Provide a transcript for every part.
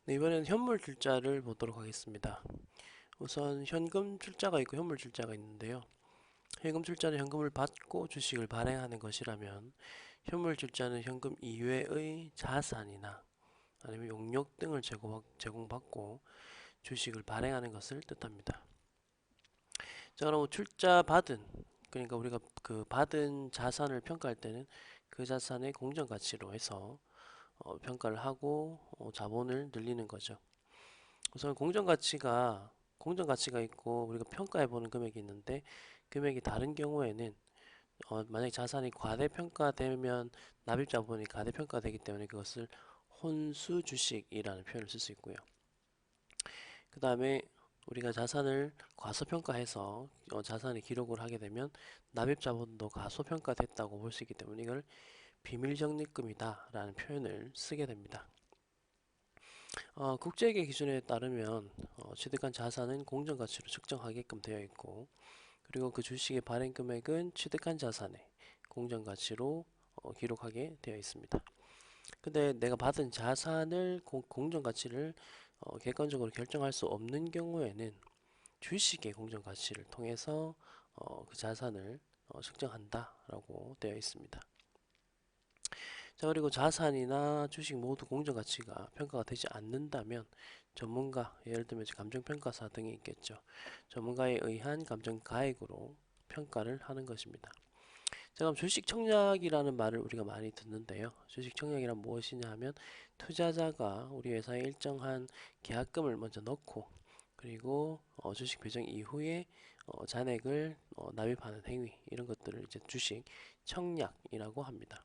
네, 이번에는 현물 출자를 보도록 하겠습니다. 우선 현금 출자가 있고 현물 출자가 있는데요. 현금 출자는 현금을 받고 주식을 발행하는 것이라면 현물 출자는 현금 이외의 자산이나 아니면 용역 등을 제공받고 주식을 발행하는 것을 뜻합니다. 자, 그럼 출자 받은, 그러니까 우리가 그 받은 자산을 평가할 때는 그 자산의 공정 가치로 해서 평가를 하고 자본을 늘리는 거죠. 우선 공정 가치가 있고 우리가 평가해 보는 금액이 있는데, 금액이 다른 경우에는 만약에 자산이 과대평가되면 납입 자본이 과대평가되기 때문에 그것을 혼수 주식이라는 표현을 쓸 수 있고요. 그 다음에 우리가 자산을 과소평가해서 자산이 기록을 하게 되면 납입 자본도 과소평가됐다고 볼 수 있기 때문에 이걸 비밀적립금이다 라는 표현을 쓰게 됩니다. 국제회계 기준에 따르면 취득한 자산은 공정가치로 측정하게끔 되어 있고, 그리고 그 주식의 발행 금액은 취득한 자산의 공정가치로 기록하게 되어 있습니다. 근데 내가 받은 자산을 공정가치를 객관적으로 결정할 수 없는 경우에는 주식의 공정가치를 통해서 그 자산을 측정한다라고 되어 있습니다. 자, 그리고 자산이나 주식 모두 공정가치가 평가가 되지 않는다면 전문가, 예를 들면 감정평가사 등이 있겠죠. 전문가에 의한 감정가액으로 평가를 하는 것입니다. 자, 그럼 주식 청약이라는 말을 우리가 많이 듣는데요. 주식 청약이란 무엇이냐 하면 투자자가 우리 회사에 일정한 계약금을 먼저 넣고, 그리고 주식 배정 이후에 잔액을 납입하는 행위, 이런 것들을 이제 주식 청약이라고 합니다.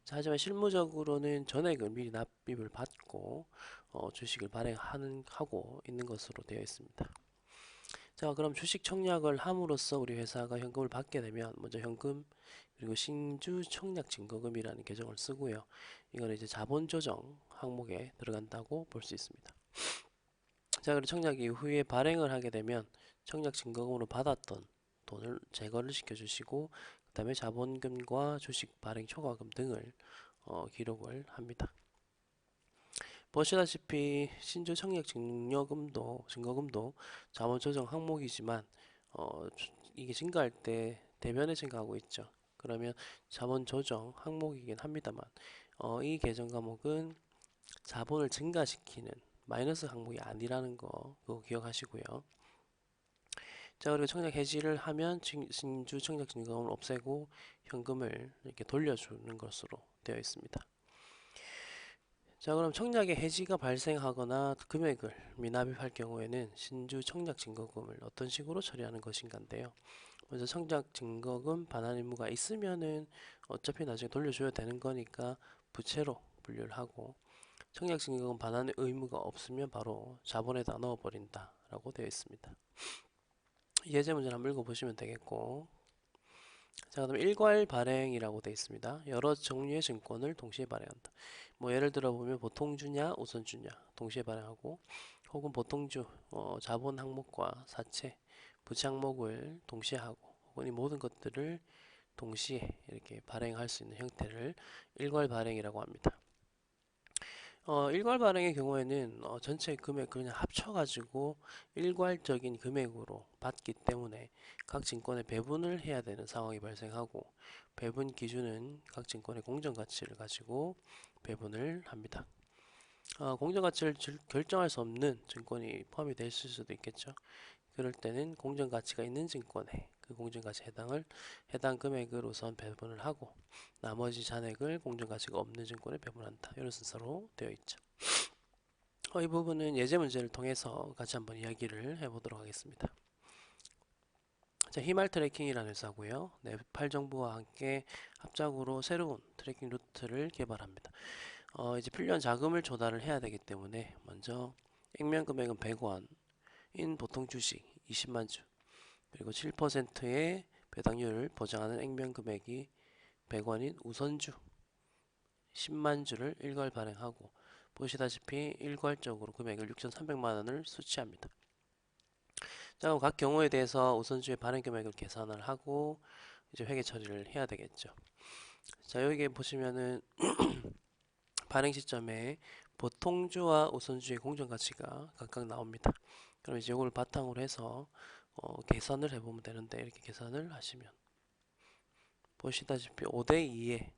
자, 하지만 실무적으로는 전액을 미리 납입을 받고 주식을 발행하고 있는 것으로 되어 있습니다. 자, 그럼 주식 청약을 함으로써 우리 회사가 현금을 받게 되면 먼저 현금, 그리고 신주 청약 증거금이라는 계정을 쓰고요. 이거는 이제 자본 조정 항목에 들어간다고 볼 수 있습니다. 자, 그리고 청약 이후에 발행을 하게 되면 청약 증거금으로 받았던 돈을 제거를 시켜주시고, 그 다음에 자본금과 주식 발행 초과금 등을 기록을 합니다. 보시다시피 신주 청약 증거금도 자본 조정 항목이지만 이게 증가할 때 대면에 증가하고 있죠. 그러면 자본 조정 항목이긴 합니다만 이 계정 과목은 자본을 증가시키는 마이너스 항목이 아니라는 거 그거 기억하시고요. 자, 그리고 청약 해지를 하면 신주 청약 증거금을 없애고 현금을 이렇게 돌려주는 것으로 되어 있습니다. 자, 그럼 청약의 해지가 발생하거나 금액을 미납입할 경우에는 신주 청약 증거금을 어떤 식으로 처리하는 것인가인데요. 먼저 청약 증거금 반환 의무가 있으면은 어차피 나중에 돌려줘야 되는 거니까 부채로 분류를 하고, 청약 증거금 반환 의무가 없으면 바로 자본에다 넣어버린다 라고 되어 있습니다. 예제 문제를 한번 읽어보시면 되겠고, 자, 그다음 일괄 발행이라고 되어 있습니다. 여러 종류의 증권을 동시에 발행한다. 뭐 예를 들어 보면 보통주냐 우선주냐 동시에 발행하고, 혹은 보통주 자본 항목과 사채 부채 항목을 동시에 하고, 혹은 이 모든 것들을 동시에 이렇게 발행할 수 있는 형태를 일괄 발행이라고 합니다. 일괄 발행의 경우에는 전체 금액 그냥 합쳐가지고 일괄적인 금액으로 받기 때문에 각 증권에 배분을 해야 되는 상황이 발생하고, 배분 기준은 각 증권의 공정가치를 가지고 배분을 합니다. 공정가치를 결정할 수 없는 증권이 포함이 될 수도 있겠죠. 그럴 때는 공정가치가 있는 증권에 그 공정가치 해당 금액을 우선 배분을 하고, 나머지 잔액을 공정가치가 없는 증권에 배분한다. 이런 순서로 되어 있죠. 이 부분은 예제 문제를 통해서 같이 한번 이야기를 해보도록 하겠습니다. 자, 히말 트래킹이라는 회사고요. 네팔 정부와 함께 합작으로 새로운 트래킹 루트를 개발합니다. 이제 필요한 자금을 조달을 해야 되기 때문에 먼저 액면 금액은 100원인 보통 주식 20만 주, 그리고 7%의 배당률을 보장하는 액면 금액이 100원인 우선주 10만 주를 일괄 발행하고, 보시다시피 일괄적으로 금액을 6,300만 원을 수취합니다. 자, 그럼 각 경우에 대해서 우선주의 발행 금액을 계산을 하고 이제 회계 처리를 해야 되겠죠. 자, 여기 보시면은 발행 시점에 보통주와 우선주의 공정가치가 각각 나옵니다. 그럼 이제 이걸 바탕으로 해서 계산을 해보면 되는데, 이렇게 계산을 하시면 보시다시피 5대2의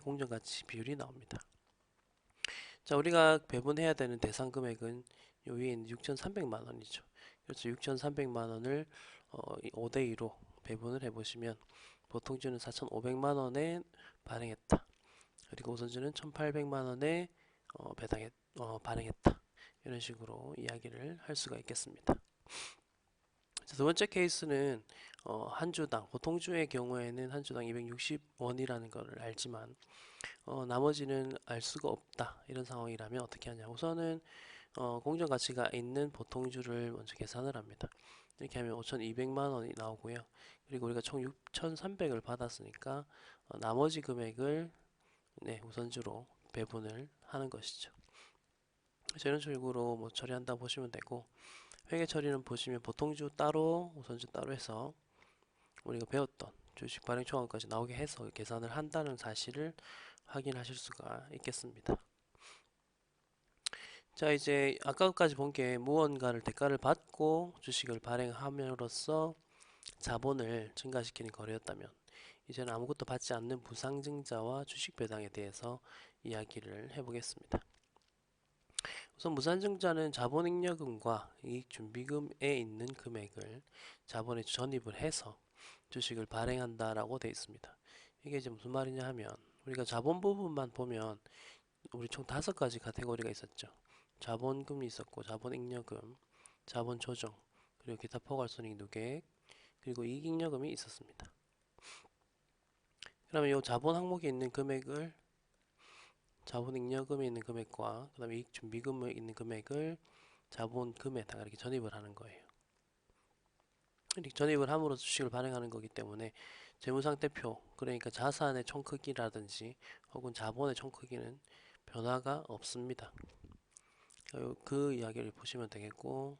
공정가치 비율이 나옵니다. 자, 우리가 배분해야 되는 대상 금액은 요 위에 있는 6,300만 원이죠. 그래서 6,300만 원을 5대2로 배분을 해보시면 보통주는 4,500만 원에 발행했다. 그리고 우선주는 1,800만 원에 발행했다. 이런 식으로 이야기를 할 수가 있겠습니다. 자, 두 번째 케이스는 한 주당, 보통주의 경우에는 한 주당 260원이라는 것을 알지만 나머지는 알 수가 없다. 이런 상황이라면 어떻게 하냐. 우선은 공정가치가 있는 보통주를 먼저 계산을 합니다. 이렇게 하면 5,200만 원이 나오고요. 그리고 우리가 총 6,300을 받았으니까 나머지 금액을 우선주로 배분을 하는 것이죠. 이런 식으로 뭐 처리한다 보시면 되고, 회계 처리는 보시면 보통주 따로 우선주 따로 해서 우리가 배웠던 주식 발행 총액까지 나오게 해서 계산을 한다는 사실을 확인하실 수가 있겠습니다. 자, 이제 아까까지 본 게 무언가를 대가를 받고 주식을 발행함으로써 자본을 증가시키는 거래였다면, 이제는 아무것도 받지 않는 무상증자와 주식 배당에 대해서 이야기를 해보겠습니다. 우선 무상증자는 자본잉여금과 이익준비금에 있는 금액을 자본에 전입을 해서 주식을 발행한다라고 되어 있습니다. 이게 이제 무슨 말이냐 하면, 우리가 자본 부분만 보면 우리 총 5가지 카테고리가 있었죠. 자본금이 있었고, 자본잉여금, 자본조정, 그리고 기타 포괄손익 누계액, 그리고 이익잉여금이 있었습니다. 그러면 이 자본 항목에 있는 금액을, 자본잉여금에 있는 금액과 그 다음에 이익준비금에 있는 금액을 자본금에다가 이렇게 전입을 하는 거예요. 이렇게 전입을 함으로써 주식을 발행하는 거기 때문에 재무상태표, 그러니까 자산의 총 크기라든지 혹은 자본의 총 크기는 변화가 없습니다. 그 이야기를 보시면 되겠고,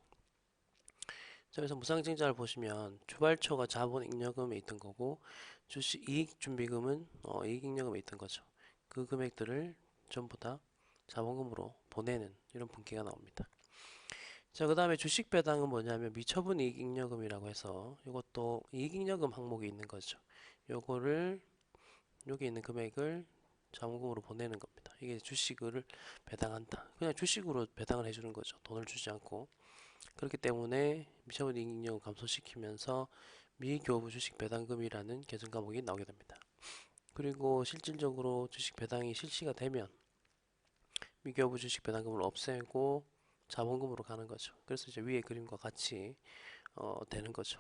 자, 그래서 무상증자를 보시면 주발초가 자본잉여금에 있던 거고, 주식 이익준비금은 이익잉여금에 있던 거죠. 그 금액들을 전부 다 자본금으로 보내는 이런 분기가 나옵니다. 자, 그 다음에 주식 배당은 뭐냐면 미처분 이익잉여금이라고 해서 이것도 이익잉여금 항목에 있는 거죠. 요거를 여기 있는 금액을 자본금으로 보내는 겁니다. 이게 주식을 배당한다. 그냥 주식으로 배당을 해주는 거죠. 돈을 주지 않고. 그렇기 때문에 미처분 이익잉여금 감소시키면서 미교부 주식 배당금이라는 계정 과목이 나오게 됩니다. 그리고 실질적으로 주식 배당이 실시가 되면 미교부 주식 배당금을 없애고 자본금으로 가는 거죠. 그래서 이제 위에 그림과 같이 되는 거죠.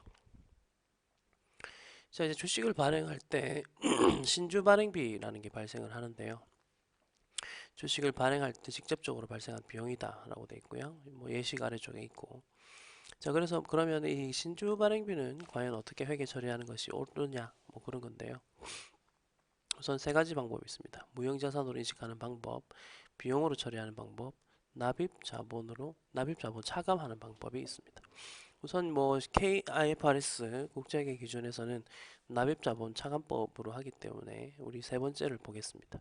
자, 이제 주식을 발행할 때 신주 발행비라는 게 발생을 하는데요. 주식을 발행할 때 직접적으로 발생한 비용이다라고 되어 있고요. 뭐 예식 아래쪽에 있고. 자, 그래서 그러면 이 신주 발행비는 과연 어떻게 회계 처리하는 것이 옳으냐, 뭐 그런 건데요. 우선 3가지 방법이 있습니다. 무형자산으로 인식하는 방법, 비용으로 처리하는 방법, 납입자본 차감하는 방법이 있습니다. 우선 뭐 KIFRS 국제회계 기준에서는 납입자본 차감법으로 하기 때문에 우리 세 번째를 보겠습니다.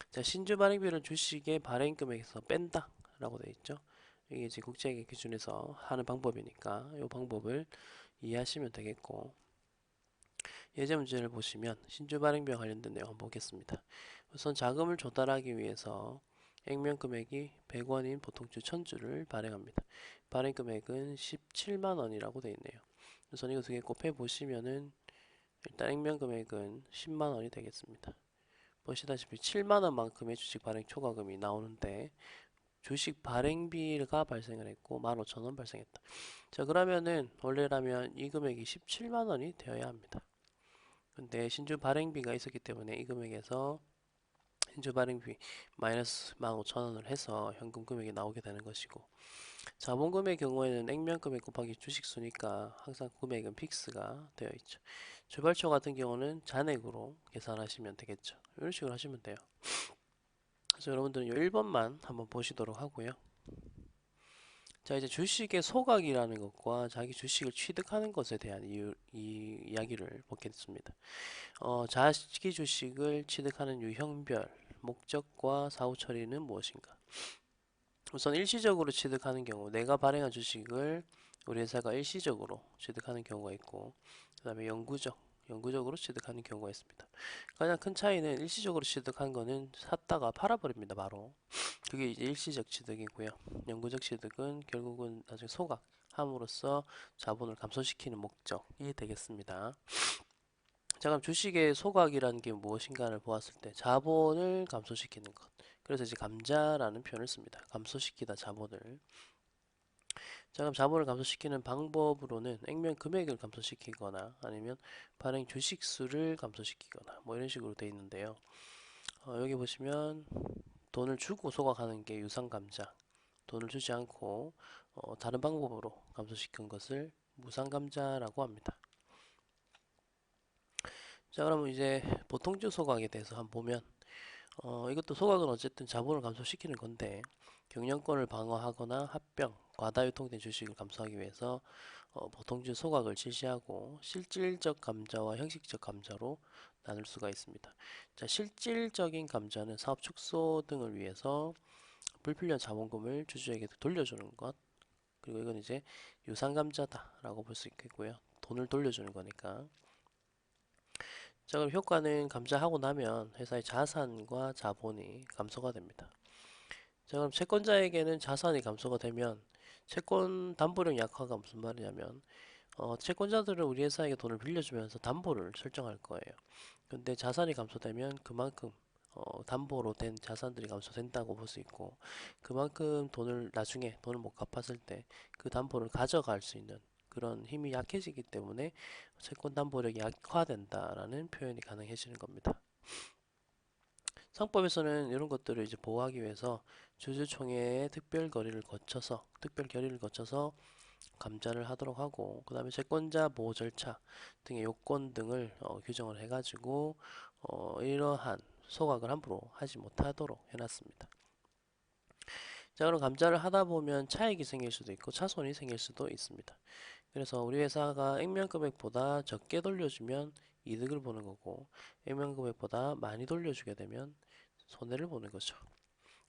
자, 신주 발행비를 주식의 발행 금액에서 뺀다 라고 되어 있죠. 이게 이제 국제회계 기준에서 하는 방법이니까 이 방법을 이해하시면 되겠고, 예제 문제를 보시면 신주 발행비와 관련된 내용 한번 보겠습니다. 우선 자금을 조달하기 위해서 액면 금액이 100원인 보통주 1000주를 발행합니다. 발행 금액은 17만 원이라고 되어 있네요. 우선 이거 두 개 곱해 보시면은 일단 액면 금액은 10만 원이 되겠습니다. 보시다시피 7만 원만큼의 주식 발행 초과금이 나오는데 주식 발행비가 발생을 했고 15,000원 발생했다. 자, 그러면은 원래라면 이 금액이 17만 원이 되어야 합니다. 근데 신주 발행비가 있었기 때문에 이 금액에서 신주 발행비 마이너스 15,000원을 해서 현금 금액이 나오게 되는 것이고, 자본금의 경우에는 액면 금액 곱하기 주식수니까 항상 금액은 픽스가 되어 있죠. 주발초 같은 경우는 잔액으로 계산하시면 되겠죠. 이런 식으로 하시면 돼요. 그래서 여러분들은 1번만 한번 보시도록 하고요. 자, 이제 주식의 소각이라는 것과 자기 주식을 취득하는 것에 대한 이야기를 보겠습니다. 자기 주식을 취득하는 유형별, 목적과 사후 처리는 무엇인가? 우선 일시적으로 취득하는 경우, 내가 발행한 주식을 우리 회사가 일시적으로 취득하는 경우가 있고, 그 다음에 영구적으로 취득하는 경우가 있습니다. 가장 큰 차이는 일시적으로 취득한 거는 샀다가 팔아버립니다, 바로. 그게 이제 일시적 취득이고요. 영구적 취득은 결국은 나중에 소각함으로써 자본을 감소시키는 목적이 되겠습니다. 자, 그럼 주식의 소각이라는 게 무엇인가를 보았을 때 자본을 감소시키는 것. 그래서 이제 감자라는 표현을 씁니다. 감소시키다 자본을. 자, 그럼 자본을 감소시키는 방법으로는 액면 금액을 감소시키거나 아니면 발행 주식 수를 감소시키거나 뭐 이런 식으로 되어 있는데요. 여기 보시면 돈을 주고 소각하는 게 유상감자, 돈을 주지 않고 다른 방법으로 감소시킨 것을 무상감자라고 합니다. 자, 그러면 이제 보통주 소각에 대해서 한번 보면 이것도 소각은 어쨌든 자본을 감소시키는 건데 경영권을 방어하거나 합병, 과다 유통된 주식을 감소하기 위해서 보통주 소각을 실시하고 실질적 감자와 형식적 감자로 나눌 수가 있습니다. 자, 실질적인 감자는 사업 축소 등을 위해서 불필요한 자본금을 주주에게 돌려주는 것. 그리고 이건 이제 유상감자다라고 볼 수 있겠고요. 돈을 돌려주는 거니까. 자, 그럼 효과는 감자하고 나면 회사의 자산과 자본이 감소가 됩니다. 자, 그럼 채권자에게는 자산이 감소가 되면 채권 담보력 약화가 무슨 말이냐면 채권자들은 우리 회사에게 돈을 빌려주면서 담보를 설정할 거예요. 근데 자산이 감소되면 그만큼 담보로 된 자산들이 감소된다고 볼 수 있고 그만큼 나중에 돈을 못 갚았을 때 그 담보를 가져갈 수 있는 그런 힘이 약해지기 때문에 채권 담보력이 약화된다라는 표현이 가능해지는 겁니다. 상법에서는 이런 것들을 이제 보호하기 위해서 주주총회의 특별 결의를 거쳐서 감자를 하도록 하고 그 다음에 채권자 보호 절차 등의 요건 등을 규정을 해가지고 이러한 소각을 함부로 하지 못하도록 해놨습니다. 자, 그럼 감자를 하다 보면 차익이 생길 수도 있고 차손이 생길 수도 있습니다. 그래서 우리 회사가 액면 금액보다 적게 돌려주면 이득을 보는 거고 액면 금액보다 많이 돌려주게 되면 손해를 보는 거죠.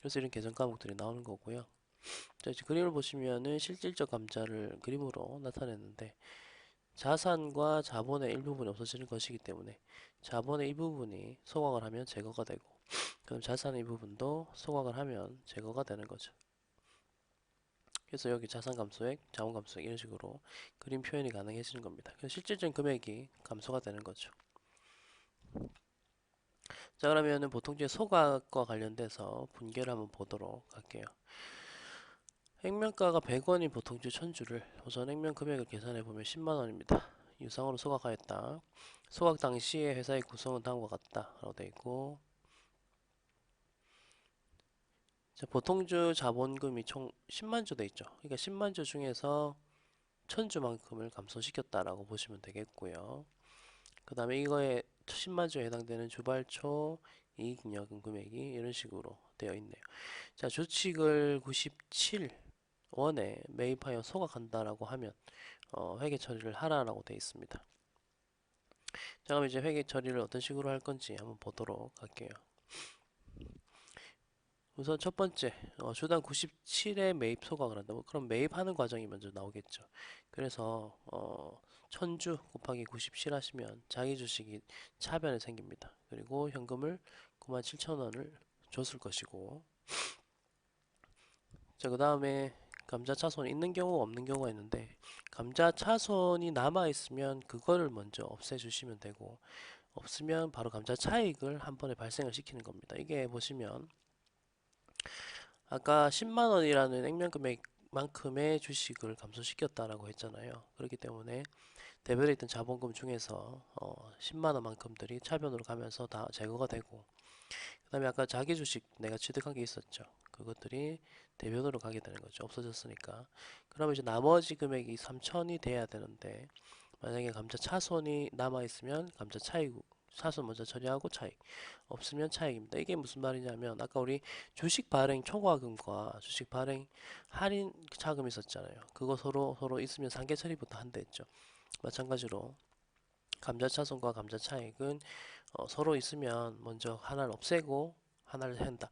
그래서 이런 계정 과목들이 나오는 거고요. 자, 이제 그림을 보시면은 실질적 감자를 그림으로 나타냈는데 자산과 자본의 일부분이 없어지는 것이기 때문에 자본의 일부분이 소각을 하면 제거가 되고 그럼 자산의 일부분도 소각을 하면 제거가 되는 거죠. 그래서 여기 자산 감소액, 자본 감소액 이런 식으로 그림 표현이 가능해지는 겁니다. 그래서 실질적인 금액이 감소가 되는 거죠. 자, 그러면은 보통주의 소각과 관련돼서 분개를 한번 보도록 할게요. 액면가가 100원인 보통주 1000주를 우선 액면 금액을 계산해 보면 10만원입니다. 유상으로 소각하였다. 소각 당시에 회사의 구성은 다음과 같다 라고 되어 있고 자, 보통주 자본금이 총 10만주 돼 있죠. 그러니까 10만주 중에서 1000주만큼을 감소시켰다라고 보시면 되겠고요. 그 다음에 이거에 10만주에 해당되는 주발초 이익잉여금 금액이 이런 식으로 되어 있네요. 자, 주식을 97원에 매입하여 소각한다라고 하면 회계 처리를 하라라고 되어 있습니다. 자, 그럼 이제 회계 처리를 어떤 식으로 할 건지 한번 보도록 할게요. 우선 첫 번째, 주당 97에 매입 소각을 한다. 그럼 매입하는 과정이 먼저 나오겠죠. 그래서 1000주 곱하기 97 하시면 자기 주식이 차변에 생깁니다. 그리고 현금을 97,000원을 줬을 것이고 자, 그 다음에 감자 차손이 있는 경우가 없는 경우가 있는데 감자 차손이 남아 있으면 그거를 먼저 없애주시면 되고 없으면 바로 감자 차익을 한 번에 발생을 시키는 겁니다. 이게 보시면 아까 10만원이라는 액면 금액만큼의 주식을 감소시켰다라고 했잖아요. 그렇기 때문에 대별에 있던 자본금 중에서 10만원만큼들이 차변으로 가면서 다 제거가 되고 그 다음에 아까 자기 주식 내가 취득한 게 있었죠. 그것들이 대변으로 가게 되는 거죠. 없어졌으니까. 그러면 이제 나머지 금액이 3천이 돼야 되는데 만약에 감자 차손이 남아있으면 감자 차익 차손 먼저 처리하고 차익 없으면 차익입니다. 이게 무슨 말이냐면 아까 우리 주식 발행 초과금과 주식 발행 할인 차금 있었잖아요. 그거 서로 있으면 상계 처리부터 한다 했죠. 마찬가지로 감자 차손과 감자 차익은 서로 있으면 먼저 하나를 없애고 하나를 한다.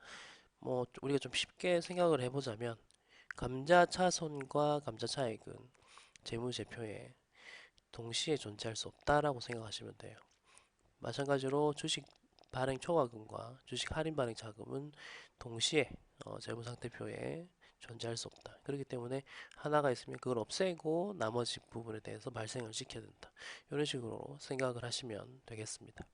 뭐 우리가 좀 쉽게 생각을 해보자면 감자차손과 감자차액은 재무제표에 동시에 존재할 수 없다라고 생각하시면 돼요. 마찬가지로 주식 발행 초과금과 주식 할인 발행 자금은 동시에 재무상태표에 존재할 수 없다. 그렇기 때문에 하나가 있으면 그걸 없애고 나머지 부분에 대해서 발생을 시켜야 된다. 이런 식으로 생각을 하시면 되겠습니다.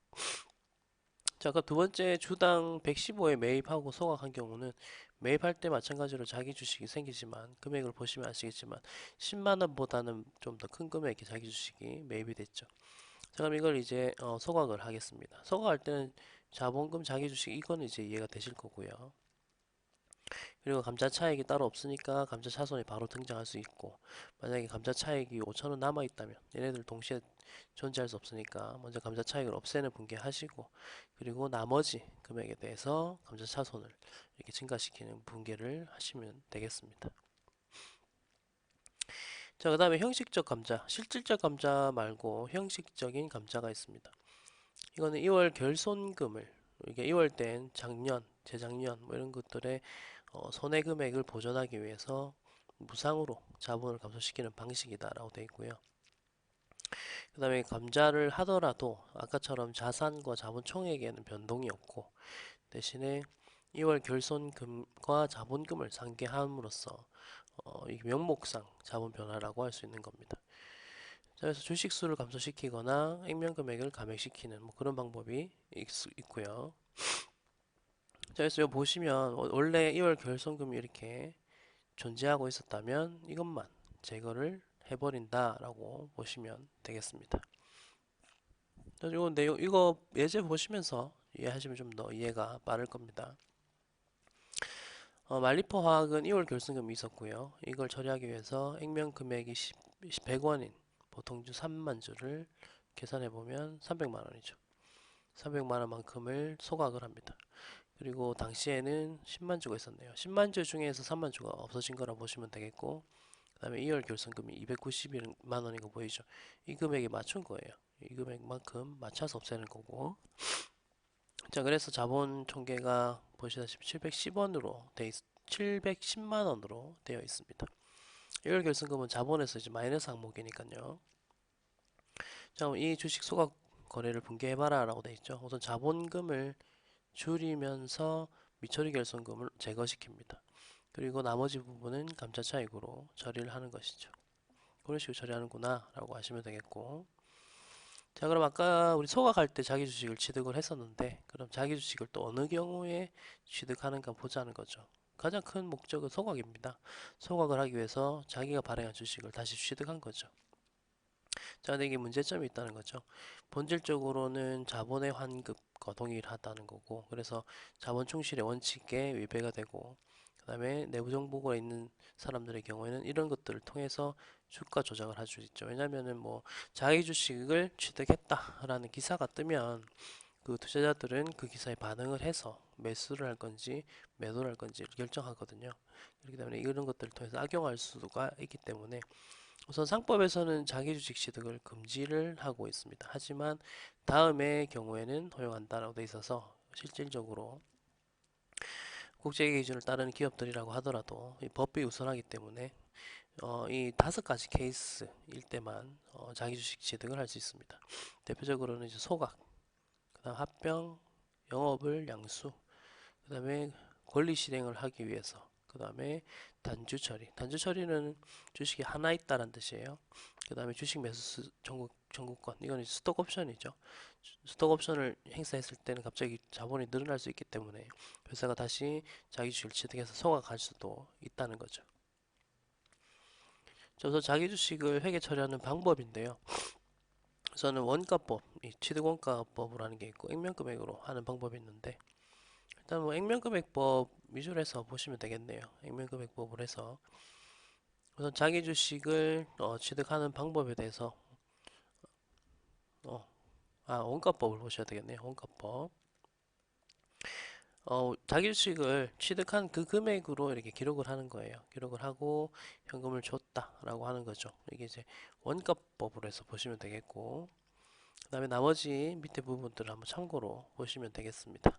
자, 그럼 두 번째 주당 115에 매입하고 소각한 경우는 매입할 때 마찬가지로 자기 주식이 생기지만 금액을 보시면 아시겠지만 10만 원보다는 좀 더 큰 금액의 자기 주식이 매입이 됐죠. 자, 그럼 이걸 이제 소각을 하겠습니다. 소각할 때는 자본금 자기 주식 이거는 이제 이해가 되실 거고요. 그리고 감자 차익이 따로 없으니까 감자 차손이 바로 등장할 수 있고, 만약에 감자 차익이 5,000원 남아 있다면 얘네들 동시에 존재할 수 없으니까 먼저 감자 차익을 없애는 분개하시고, 그리고 나머지 금액에 대해서 감자 차손을 이렇게 증가시키는 분개를 하시면 되겠습니다. 자, 그 다음에 형식적 감자, 실질적 감자 말고 형식적인 감자가 있습니다. 이거는 2월 결손금을, 이게 2월 땐 작년, 재작년 뭐 이런 것들의 손해 금액을 보전하기 위해서 무상으로 자본을 감소시키는 방식이다라고 되어 있고요. 그 다음에 감자를 하더라도 아까처럼 자산과 자본 총액에는 변동이 없고, 대신에 2월 결손금과 자본금을 상계함으로써 이 명목상 자본 변화라고 할 수 있는 겁니다. 자, 그래서 주식 수를 감소시키거나 액면 금액을 감액시키는 뭐 그런 방법이 있고요. 자, 그래서 여기 보시면 원래 2월 결손금이 이렇게 존재하고 있었다면 이것만 제거를 해버린다라고 보시면 되겠습니다. 자, 이거 내용 이거 예제 보시면서 이해하시면 좀 더 이해가 빠를 겁니다. 말리포 화학은 2월 결승금이 있었고요. 이걸 처리하기 위해서 액면 금액이 100원인 보통주 3만 주를 계산해 보면 300만 원이죠. 300만 원만큼을 소각을 합니다. 그리고 당시에는 10만 주가 있었네요. 10만 주 중에서 3만 주가 없어진 거라 보시면 되겠고, 그 다음에 2월 결승금이 291만 원인 거 보이죠? 이 금액에 맞춘 거예요. 이 금액만큼 맞춰서 없애는 거고. 자, 그래서 자본 총계가 보시다시피 710만 원으로 되어 있습니다. 1월 결승금은 자본에서 이제 마이너스 항목이니까요. 자, 이 주식 소각 거래를 분개해봐라 라고 되어 있죠. 우선 자본금을 줄이면서 미처리 결손금을 제거시킵니다. 그리고 나머지 부분은 감자 차익으로 처리를 하는 것이죠. 그런 식으로 처리하는구나 라고 하시면 되겠고, 자, 그럼 아까 우리 소각할 때 자기 주식을 취득을 했었는데, 그럼 자기 주식을 또 어느 경우에 취득하는가 보자는 거죠. 가장 큰 목적은 소각입니다. 소각을 하기 위해서 자기가 발행한 주식을 다시 취득한 거죠. 자, 근데 이게 문제점이 있다는 거죠. 본질적으로는 자본의 환급과 동일하다는 거고, 그래서 자본 충실의 원칙에 위배가 되고, 그 다음에 내부 정보가 있는 사람들의 경우에는 이런 것들을 통해서 주가 조작을 할 수 있죠. 왜냐면은 뭐 자기 주식을 취득했다라는 기사가 뜨면 그 투자자들은 그 기사에 반응을 해서 매수를 할 건지 매도를 할 건지를 결정하거든요. 그렇기 때문에 이런 것들을 통해서 악용할 수가 있기 때문에 우선 상법에서는 자기 주식 취득을 금지를 하고 있습니다. 하지만 다음의 경우에는 허용한다라고 돼 있어서 실질적으로 국제 기준을 따르는 기업들이라고 하더라도 이 법이 우선하기 때문에 이 5가지 케이스일 때만 자기 주식 취득을 할 수 있습니다. 대표적으로는 이제 소각, 그다음 합병, 영업을 양수, 그다음에 권리 실행을 하기 위해서, 그다음에 단주 처리. 단주 처리는 주식이 하나 있다는 뜻이에요. 그다음에 주식 매수 청구권. 이건 스톡 옵션이죠. 스톡 옵션을 행사했을 때는 갑자기 자본이 늘어날 수 있기 때문에 회사가 다시 자기 주식을 취득해서 소각할 수도 있다는 거죠. 그래서 자기 주식을 회계 처리하는 방법인데요. 우선은 원가법, 이 취득원가법으로 하는 게 있고 액면금액으로 하는 방법이 있는데, 일단 뭐 액면금액법 위주로 해서 보시면 되겠네요. 액면금액법을 해서 우선 자기 주식을 취득하는 방법에 대해서 원가법을 보셔야 되겠네요. 원가법. 자기 주식을 취득한 그 금액으로 이렇게 기록을 하는 거예요. 기록을 하고 현금을 줬다라고 하는 거죠. 이게 이제 원가법으로 해서 보시면 되겠고, 그 다음에 나머지 밑에 부분들을 한번 참고로 보시면 되겠습니다.